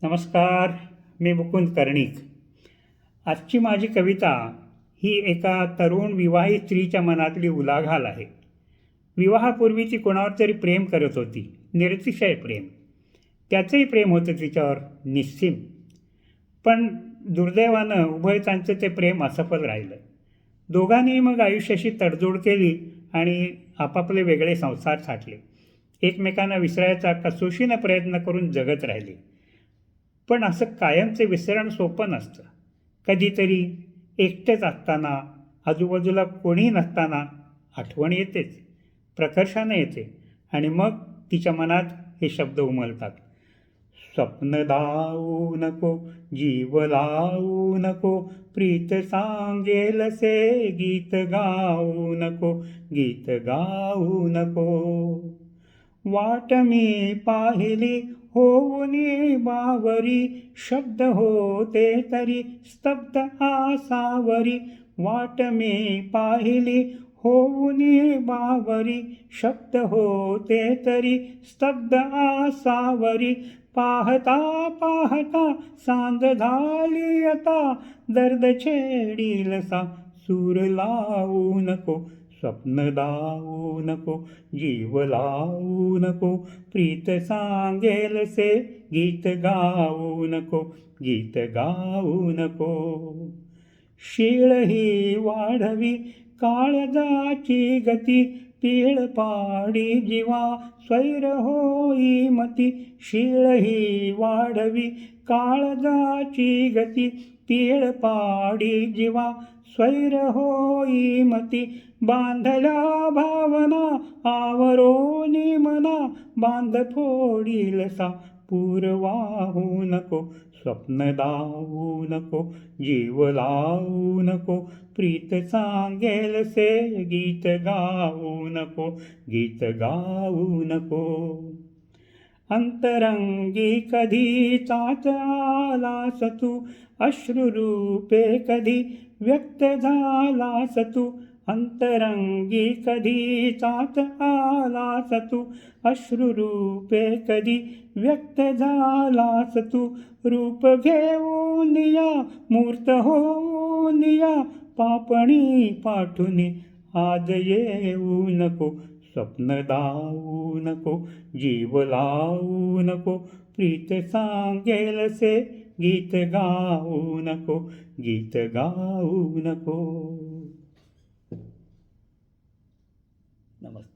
नमस्कार. मी मुकुंद कर्णिक. आजची माझी कविता ही एका तरुण विवाहित स्त्रीच्या मनातली उलाढाल आहे. विवाहापूर्वी ती कोणावर तरी प्रेम करत होती, निरतिशय प्रेम. त्याचंही प्रेम होतं तिच्यावर, निस्सीम. पण दुर्दैवानं उभयतांचं ते प्रेम असफल राहिलं. दोघांनी मग आयुष्याशी तडजोड केली आणि आपापले वेगळे संसार थाटले. एकमेकांना विसरायचा कसोशीनं प्रयत्न करून जगत राहिले. पण असं कायमचं विसरण सोपं नसतं. कधीतरी एकटेच असताना, आजूबाजूला कोणी नसताना आठवण येतेच, प्रकर्षानं येते आणि मग तिच्या मनात हे शब्द उमलतात. स्वप्न दाऊ नको, जीव लावू नको, प्रीत सांगेलसे, गीत गाऊ नको, गीत गाऊ नको. वाट मी पाहिली होऊनी बावरी, शब्द होते तरी स्तब्ध आसावरी. वाट मी पाहिली होऊनी बावरी, शब्द होते तरी स्तब्ध आसावरी. पाहता पाहता सांज झाली आता, दर्द छेडीलसा, सूर लावू नको. स्वप्न दाऊ नको, जीव लावू नको, प्रीत सांगेलसे, गीत गाऊ नको, गीत गाऊ नको. शीळ ही वाढवी काळजाची गती, पीळ पाडी जीवा, स्वैर होई मती. शीळ ही वाढवी काळजाची गती, पीळ पाडी जीवा, स्वैर होई मती. बांधल्या भावना आवरोनी मना, बांध फोडीलसा, पूर वाहू नको. स्वप्न दाऊ नको, जीव लावू नको, प्रीत सांगेलसे, गीत गाऊ नको, गीत गाऊ नको. अंतरंगी कधी चाच आलास तू, अश्रुरूपे कधी व्यक्त झालास तू. अंतरंगी कधी चाच आलास तू, अश्रुरूपे कधी व्यक्त झालास तू. रूप घेऊन या, मूर्त होऊन या, पापणी पाठुनी आज येऊ नको. स्वप्न दाऊ नको, जीव लावू नको, प्रीत सांगेलसे, गीत गाऊ नको, गीत गाऊ नको. नमस्ते.